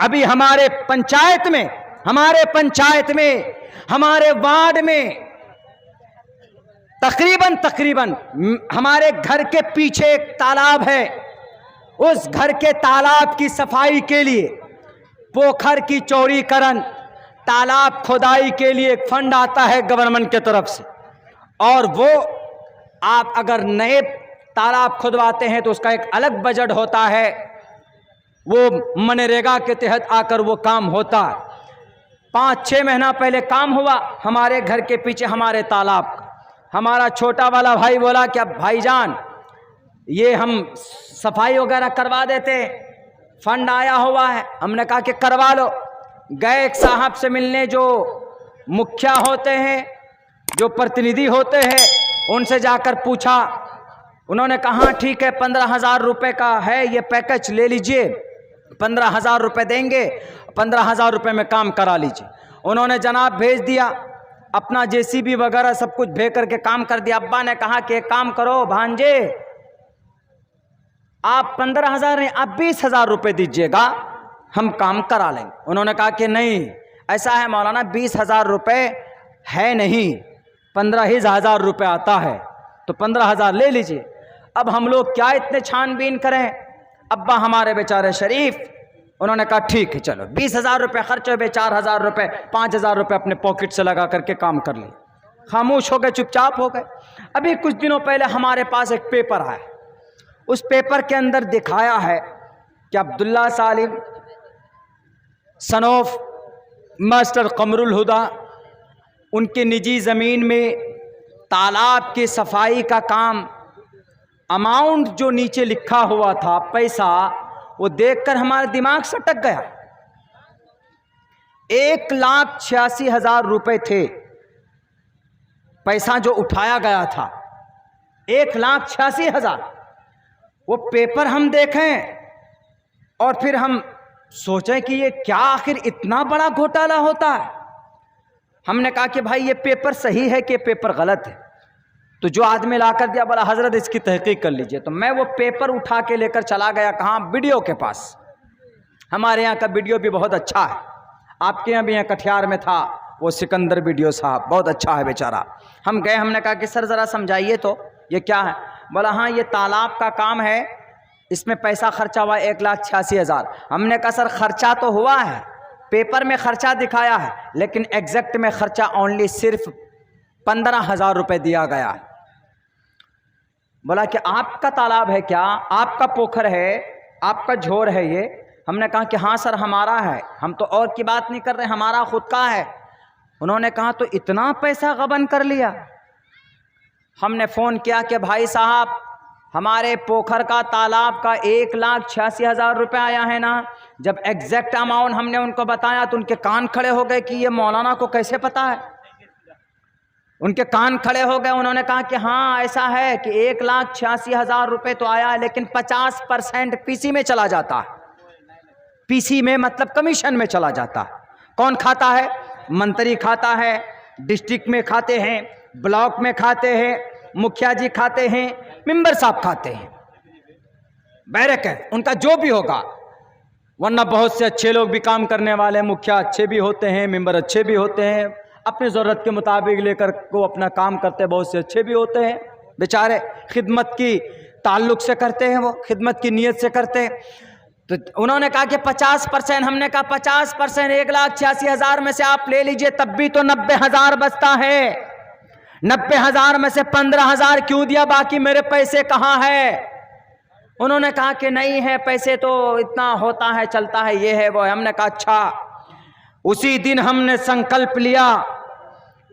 अभी हमारे पंचायत में हमारे वार्ड में तकरीबन हमारे घर के पीछे एक तालाब है। उस घर के तालाब की सफाई के लिए, पोखर की चौड़ीकरण, तालाब खुदाई के लिए एक फंड आता है गवर्नमेंट की तरफ से, और वो आप अगर नए तालाब खुदवाते हैं तो उसका एक अलग बजट होता है। वो मनरेगा के तहत आकर वो काम होता है। 5-6 महीना पहले काम हुआ हमारे घर के पीछे हमारे तालाब का। हमारा छोटा वाला भाई बोला कि अब भाईजान ये हम सफाई वगैरह करवा देते, फंड आया हुआ है। हमने कहा कि करवा लो। गए एक साहब से मिलने, जो मुखिया होते हैं, जो प्रतिनिधि होते हैं, उनसे जाकर पूछा। उन्होंने कहा ठीक है 15,000 रुपये का है ये पैकेज, ले लीजिए, 15,000 रुपये देंगे, 15,000 रुपये में काम करा लीजिए। उन्होंने जनाब भेज दिया अपना जेसीबी वगैरह सब कुछ भेज करके काम कर दिया। अब्बा ने कहा कि एक काम करो भांजे, आप 15,000 नहीं, आप 20,000 रुपये दीजिएगा, हम काम करा लेंगे। उन्होंने कहा कि नहीं, ऐसा है मौलाना 20,000 रुपये है नहीं, 15,000 रुपये आता है, तो 15,000 ले लीजिए। अब हम लोग क्या इतने छानबीन करें। अब्बा हमारे बेचारे शरीफ, उन्होंने कहा ठीक है चलो 20,000 रुपये खर्च हो, 4,000 रुपये 5,000 रुपये अपने पॉकेट से लगा करके काम कर लिए। खामोश हो गए, चुपचाप हो गए। अभी कुछ दिनों पहले हमारे पास एक पेपर आया। उस पेपर के अंदर दिखाया है कि अब्दुल्ला सालिम सनोफ मास्टर कमरुल हुदा, उनके निजी ज़मीन में तालाब की सफाई का काम, अमाउंट जो नीचे लिखा हुआ था पैसा, वो देखकर हमारे दिमाग सटक गया। 1,86,000 रुपये थे पैसा जो उठाया गया था, 1,86,000। वो पेपर हम देखें और फिर हम सोचें कि ये क्या आखिर इतना बड़ा घोटाला होता है। हमने कहा कि भाई ये पेपर सही है कि पेपर गलत है। तो जो आदमी लाकर दिया बोला हजरत इसकी तहकीक कर लीजिए। तो मैं वो पेपर उठा के लेकर चला गया कहाँ, वीडियो के पास। हमारे यहाँ का वीडियो भी बहुत अच्छा है, आपके यहाँ भी यहाँ कटिहार में था वो सिकंदर वीडियो साहब, बहुत अच्छा है बेचारा। हम गए, हमने कहा कि सर ज़रा समझाइए तो ये क्या है। बोला हाँ ये तालाब का काम है, इसमें पैसा खर्चा हुआ 1,86,000। हमने कहा सर खर्चा तो हुआ है, पेपर में खर्चा दिखाया है, लेकिन एग्जैक्ट में खर्चा ओनली सिर्फ 15,000 रुपये दिया गया है। बोला कि आपका तालाब है क्या, आपका पोखर है, आपका झोर है ये। हमने कहा कि हाँ सर हमारा है, हम तो और की बात नहीं कर रहे, हमारा खुद का है। उन्होंने कहा तो इतना पैसा गबन कर लिया। हमने फ़ोन किया कि भाई साहब हमारे पोखर का तालाब का 1,86,000 रुपये आया है ना। जब एग्जैक्ट अमाउंट हमने उनको बताया तो उनके कान खड़े हो गए कि ये मौलाना को कैसे पता है। उनके कान खड़े हो गए। उन्होंने कहा कि हाँ ऐसा है कि 1,86,000 रुपये तो आया है, लेकिन 50% पीसी में चला जाता है। पीसी में मतलब कमीशन में चला जाता है। कौन खाता है? मंत्री खाता है, डिस्ट्रिक्ट में खाते हैं, ब्लॉक में खाते हैं, मुखिया जी खाते हैं, मेंबर साहब खाते हैं, बैरक है उनका जो भी होगा। वरना बहुत से अच्छे लोग भी काम करने वाले, मुखिया अच्छे भी होते हैं, मेंबर अच्छे भी होते हैं, अपनी ज़रूरत के मुताबिक लेकर को अपना काम करते, बहुत से अच्छे भी होते हैं बेचारे, खिदमत की ताल्लुक़ से करते हैं, वो खिदमत की नीयत से करते हैं। तो उन्होंने कहा कि 50%, हमने कहा 50% 1,86,000 में से आप ले लीजिए, तब भी तो 90,000 बचता है। 90,000 में से 15,000 क्यों दिया, बाकी मेरे पैसे कहाँ है? उन्होंने कहा कि नहीं है पैसे, तो इतना होता है, चलता है, ये है वो है। हमने कहा अच्छा। उसी दिन हमने संकल्प लिया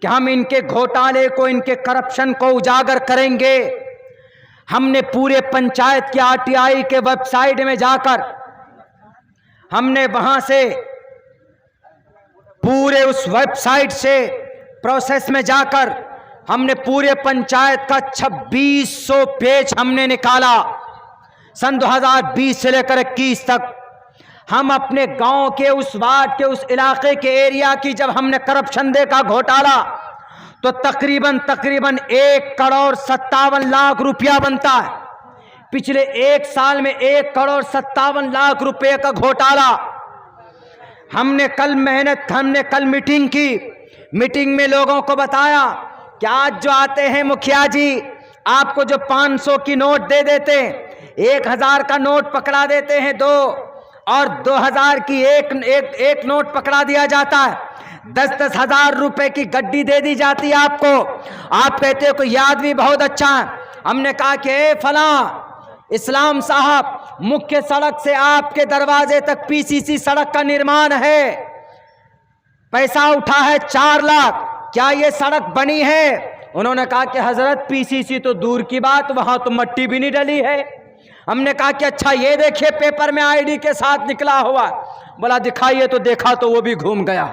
कि हम इनके घोटाले को, इनके करप्शन को उजागर करेंगे। हमने पूरे पंचायत के आरटीआई के वेबसाइट में जाकर हमने वहां से पूरे उस वेबसाइट से प्रोसेस में जाकर हमने पूरे पंचायत का 2600 पेज हमने निकाला। सन 2020 से लेकर 21 तक हम अपने गांव के, उस वार्ड के, उस इलाके के एरिया की जब हमने करप्शन देखा, घोटाला, तो तकरीबन 1,57,00,000 रुपया बनता है। पिछले 1 साल में 1,57,00,000 रुपये का घोटाला। हमने कल मीटिंग की। मीटिंग में लोगों को बताया कि आज जो आते हैं मुखिया जी, आपको जो 500 की नोट दे देते, 1000 का नोट पकड़ा देते हैं 2, और 2000 की एक नोट पकड़ा दिया जाता है, 10-10 हजार रुपए की गड्डी दे दी जाती है आपको। आप कहते हो कि याद भी बहुत अच्छा है। हमने कहा कि फला इस्लाम साहब, मुख्य सड़क से आपके दरवाजे तक पीसीसी सड़क का निर्माण है, पैसा उठा है 4 लाख, क्या ये सड़क बनी है? उन्होंने कहा कि हजरत पीसीसी तो दूर की बात, वहां तो मट्टी भी नहीं डली है। हमने कहा कि अच्छा ये देखिए पेपर में आईडी के साथ निकला हुआ। बोला दिखाइए, तो देखा तो वो भी घूम गया।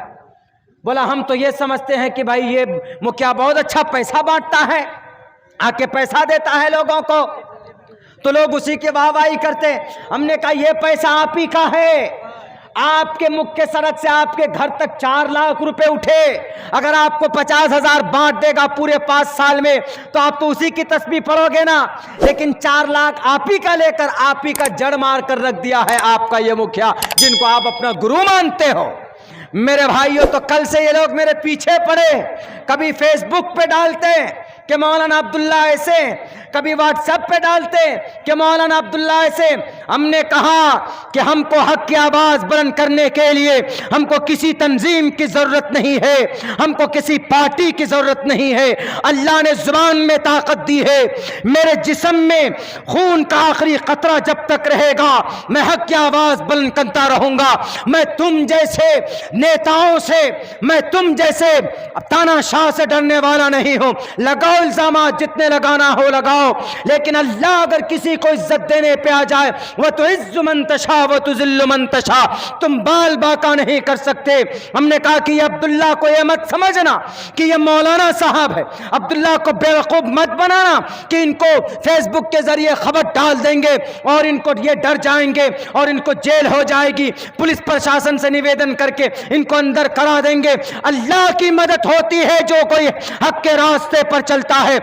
बोला हम तो ये समझते हैं कि भाई ये मुखिया बहुत अच्छा पैसा बांटता है, आके पैसा देता है लोगों को, तो लोग उसी की वाहवाही करते। हमने कहा ये पैसा आप ही का है, आपके मुख्य सड़क से आपके घर तक 4 लाख रुपए उठे, अगर आपको 50,000 बांट देगा पूरे 5 साल में तो आप तो उसी की तस्बीह पढ़ोगे ना। लेकिन 4 लाख आप ही का लेकर आप ही का जड़ मार कर रख दिया है आपका ये मुखिया, जिनको आप अपना गुरु मानते हो। मेरे भाइयों, तो कल से ये लोग मेरे पीछे पड़े, कभी फेसबुक पे डालते कि मौलाना अब्दुल्ला ऐसे, कभी व्हाट्सएप पे डालते कि मौलाना अब्दुल्ला ऐसे। हमने कहा कि हमको हक की आवाज बुलंद करने के लिए हमको किसी तंजीम की जरूरत नहीं है, हमको किसी पार्टी की जरूरत नहीं है। अल्लाह ने जुबान में ताकत दी है, मेरे जिस्म में खून का आखिरी कतरा जब तक रहेगा मैं हक की आवाज बुलंद करता रहूंगा। मैं तुम जैसे नेताओं से, मैं तुम जैसे तानाशाह से डरने वाला नहीं हूं। लगाओ इल्जामात जितने लगाना हो लगाओ, लेकिन अल्लाह अगर किसी को इज्जत देने पे आ जाए, वह तो इज्जु मन तशा व तुज़िल्लु मन तशा, तुम बाल बाका नहीं कर सकते। हमने कहा कि ये अब्दुल्ला को ये मत समझना कि ये मौलाना साहब है, अब्दुल्ला को बेवकूफ मत बनाना कि इनको फेसबुक के जरिए खबर डाल देंगे और इनको ये डर जाएंगे और इनको जेल हो जाएगी, पुलिस प्रशासन से निवेदन करके इनको अंदर करा देंगे। अल्लाह की मदद होती है जो कोई हक के रास्ते पर चलता है।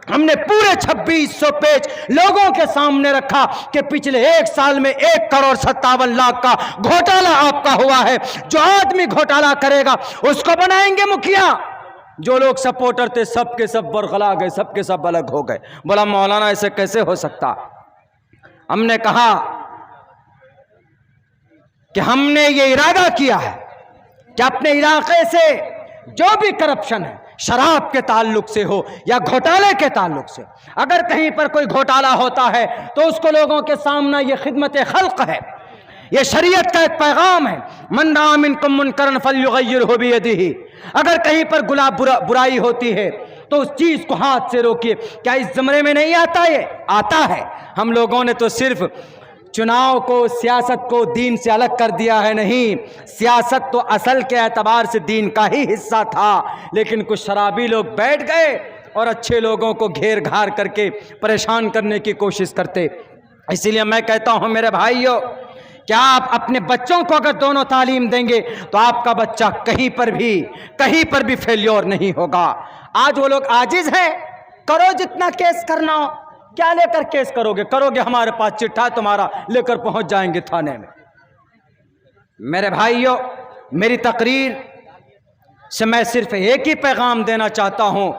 हमने पूरे 2600 पेज लोगों के सामने रखा कि पिछले 1 साल में 1,57,00,000 का घोटाला आपका हुआ है। जो आदमी घोटाला करेगा उसको बनाएंगे मुखिया। जो लोग सपोर्टर थे सबके सब बरगला गए, सबके सब अलग हो गए। बोला मौलाना ऐसे कैसे हो सकता? हमने कहा कि हमने ये इरादा किया है कि अपने इलाके से जो भी करप्शन है, शराब के ताल्लुक से हो या घोटाले के ताल्लुक से, अगर कहीं पर कोई घोटाला होता है तो उसको लोगों के सामने ये खिदमत खल्क है, ये शरीयत का एक पैगाम है। मन राअ मिनकुम मुनकरन फल्युगय्यिरहु बियदिही। अगर कहीं पर बुराई होती है तो उस चीज को हाथ से रोकिए। क्या इस ज़मरे में नहीं आता? ये आता है। हम लोगों ने तो सिर्फ चुनाव को, सियासत को दीन से अलग कर दिया है। नहीं, सियासत तो असल के एतबार से दीन का ही हिस्सा था, लेकिन कुछ शराबी लोग बैठ गए और अच्छे लोगों को घेर घार करके परेशान करने की कोशिश करते। इसीलिए मैं कहता हूं मेरे भाइयों, क्या आप अपने बच्चों को अगर दोनों तालीम देंगे तो आपका बच्चा कहीं पर भी फेल्योर नहीं होगा। आज वो लोग आजिज हैं, करो जितना केस करना हो। क्या लेकर केस करोगे? हमारे पास चिट्ठा तुम्हारा, लेकर पहुंच जाएंगे थाने में। मेरे भाइयों, मेरी तकरीर से मैं सिर्फ एक ही पैगाम देना चाहता हूं,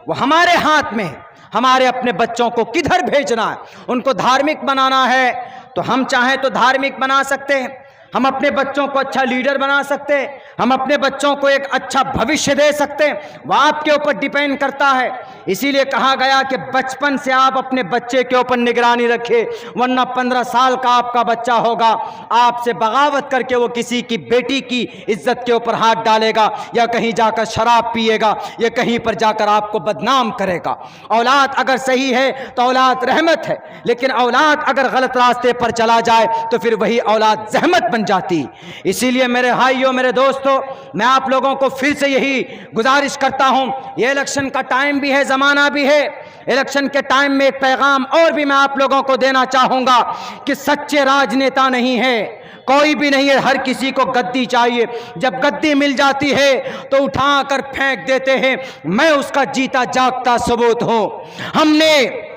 वो हमारे हाथ में है। हमारे अपने बच्चों को किधर भेजना है। उनको धार्मिक बनाना है तो हम चाहें तो धार्मिक बना सकते हैं, हम अपने बच्चों को अच्छा लीडर बना सकते हैं, हम अपने बच्चों को एक अच्छा भविष्य दे सकते हैं। वह आपके ऊपर डिपेंड करता है। इसीलिए कहा गया कि बचपन से आप अपने बच्चे के ऊपर निगरानी रखें, वरना 15 साल का आपका बच्चा होगा, आपसे बगावत करके वो किसी की बेटी की इज्जत के ऊपर हाथ डालेगा, या कहीं जाकर शराब पिएगा, या कहीं पर जाकर आपको बदनाम करेगा। औलाद अगर सही है तो औलाद रहमत है, लेकिन औलाद अगर गलत रास्ते पर चला जाए तो फिर वही औलाद जहमत बन जाती। इसीलिए मेरे भाइयों, मेरे दोस्तों, मैं आप लोगों को फिर से यही गुजारिश करता हूं, ये इलेक्शन का टाइम भी है, जमाना भी है। इलेक्शन के टाइम में एक पैगाम और भी मैं आप लोगों को देना चाहूंगा कि सच्चे राजनेता नहीं है, कोई भी नहीं है, हर किसी को गद्दी चाहिए। जब गद्दी मिल जाती है तो उठाकर फेंक देते हैं। मैं उसका जीता जागता सबूत हूं।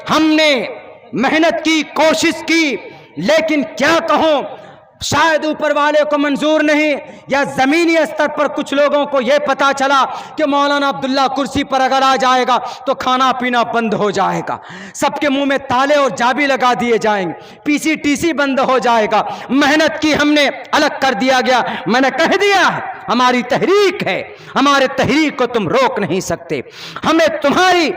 हमने मेहनत की, कोशिश की, लेकिन क्या कहूं, शायद ऊपर वाले को मंजूर नहीं, या ज़मीनी स्तर पर कुछ लोगों को यह पता चला कि मौलाना अब्दुल्ला कुर्सी पर अगर आ जाएगा तो खाना पीना बंद हो जाएगा, सबके मुंह में ताले और चाबी लगा दिए जाएंगे, PCTC बंद हो जाएगा, मेहनत की हमने अलग कर दिया गया। मैंने कह दिया है, हमारी तहरीक है, हमारे तहरीक को तुम रोक नहीं सकते। हमें तुम्हारी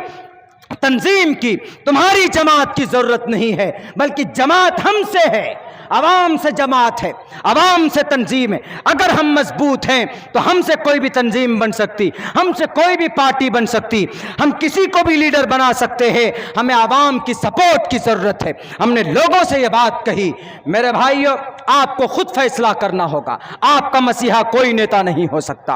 तंजीम की, तुम्हारी जमात की जरूरत नहीं है, बल्कि जमात हमसे है, अवाम से जमात है, अवाम से तंजीम है। अगर हम मजबूत हैं तो हमसे कोई भी तंजीम बन सकती, हमसे कोई भी पार्टी बन सकती, हम किसी को भी लीडर बना सकते हैं। हमें अवाम की सपोर्ट की जरूरत है। हमने लोगों से यह बात कही, मेरे भाइयों आपको खुद फैसला करना होगा। आपका मसीहा कोई नेता नहीं हो सकता,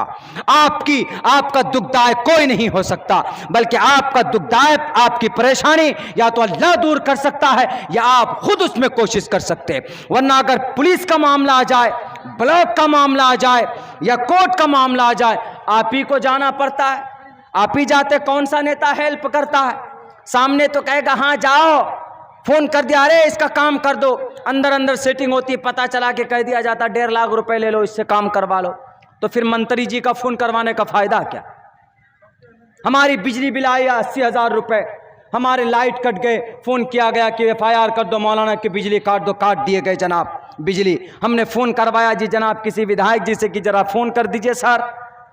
आपका दुखदायक कोई नहीं हो सकता, बल्कि आपका दुखदायक, आपकी परेशानी या तो अल्लाह दूर कर सकता है या आप खुद उसमें कोशिश कर सकते हैं। वरना अगर पुलिस का मामला आ जाए, ब्लॉक का मामला आ जाए या कोर्ट का मामला आ जाए, आप ही को जाना पड़ता है। आप ही जाते, कौन सा नेता हेल्प करता है? सामने तो कहेगा हाँ जाओ, फोन कर दिया, अरे इसका काम कर दो, अंदर अंदर सेटिंग होती है, पता चला कि कह दिया जाता 1.5 लाख रुपए ले लो, इससे काम करवा लो। तो फिर मंत्री जी का फोन करवाने का फायदा क्या? हमारी बिजली बिल आई 80,000 रुपए, हमारे लाइट कट गए, फोन किया गया कि FIR कर दो, मौलाना की बिजली काट दो, काट दिए गए जनाब बिजली। हमने फ़ोन करवाया जी जनाब किसी विधायक जी से कि ज़रा फ़ोन कर दीजिए सर,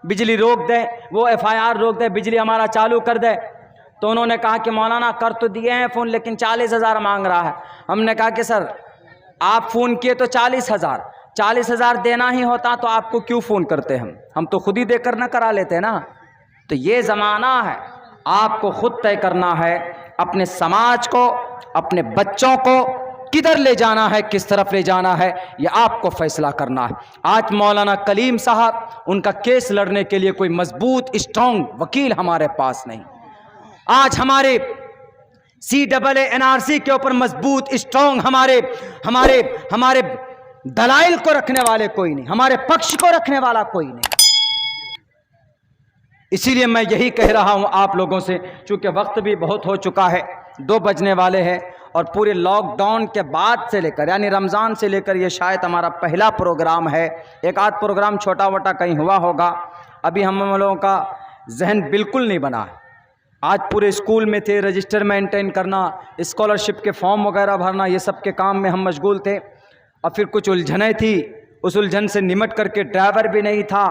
बिजली रोक दें, वो FIR रोक दे, बिजली हमारा चालू कर दे। तो उन्होंने कहा कि मौलाना कर तो दिए हैं फ़ोन, लेकिन 40,000 मांग रहा है। हमने कहा कि सर आप फ़ोन किए तो 40,000 देना ही होता तो आपको क्यों फ़ोन करते? हम तो खुद ही देकर ना करा लेते ना। तो ये ज़माना है, आपको खुद तय करना है अपने समाज को, अपने बच्चों को किधर ले जाना है, किस तरफ ले जाना है, यह आपको फैसला करना है। आज मौलाना कलीम साहब, उनका केस लड़ने के लिए कोई मजबूत स्ट्रॉन्ग वकील हमारे पास नहीं। आज हमारे CAA NRC के ऊपर मजबूत स्ट्रॉन्ग हमारे दलाइल को रखने वाले कोई नहीं, हमारे पक्ष को रखने वाला कोई नहीं। इसीलिए मैं यही कह रहा हूं आप लोगों से, चूंकि वक्त भी बहुत हो चुका है, 2 बजने वाले हैं, और पूरे लॉकडाउन के बाद से लेकर यानी रमज़ान से लेकर ये शायद हमारा पहला प्रोग्राम है। एक आध प्रोग्राम छोटा मोटा कहीं हुआ होगा, अभी हम लोगों का जहन बिल्कुल नहीं बना है। आज पूरे स्कूल में थे, रजिस्टर मेंटेन करना, स्कॉलरशिप के फॉर्म वगैरह भरना, ये सब के काम में हम मशगूल थे। और फिर कुछ उलझनें थी, उस उलझन से निमट करके ड्राइवर भी नहीं था,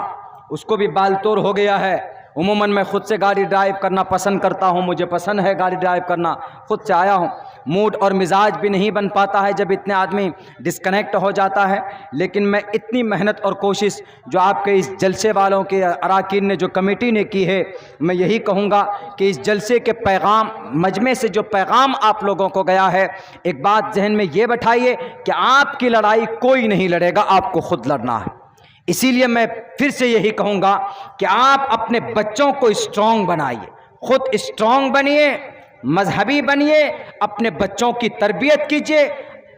उसको भी बाल तोड़ हो गया है। उमूमन मैं खुद से गाड़ी ड्राइव करना पसंद करता हूं, मुझे पसंद है गाड़ी ड्राइव करना, खुद से आया हूं। मूड और मिजाज भी नहीं बन पाता है जब इतने आदमी डिस्कनेक्ट हो जाता है। लेकिन मैं इतनी मेहनत और कोशिश जो आपके इस जलसे वालों के अराकीन ने, जो कमेटी ने की है, मैं यही कहूँगा कि इस जलसे के पैगाम, मजमे से जो पैगाम आप लोगों को गया है, एक बात जहन में ये बैठाइए कि आपकी लड़ाई कोई नहीं लड़ेगा, आपको खुद लड़ना है। इसीलिए मैं फिर से यही कहूँगा कि आप अपने बच्चों को स्ट्रॉन्ग बनाइए, खुद स्ट्रॉन्ग बनिए, मजहबी बनिए, अपने बच्चों की तरबियत कीजिए,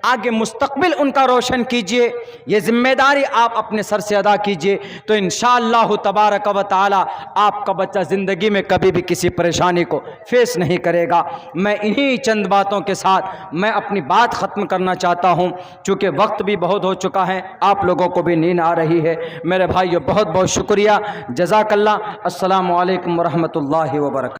आगे मुस्तकबिल उनका रोशन कीजिए। ये जिम्मेदारी आप अपने सर से अदा कीजिए, तो इंशाअल्लाह तबारक व तआला आपका बच्चा ज़िंदगी में कभी भी किसी परेशानी को फेस नहीं करेगा। मैं इन्हीं चंद बातों के साथ मैं अपनी बात ख़त्म करना चाहता हूँ, चूँकि वक्त भी बहुत हो चुका है, आप लोगों को भी नींद आ रही है। मेरे भाइयों बहुत बहुत शुक्रिया, जज़ाकल्लाह। अस्सलामु अलैकुम व रहमतुल्लाहि व बरकातहू।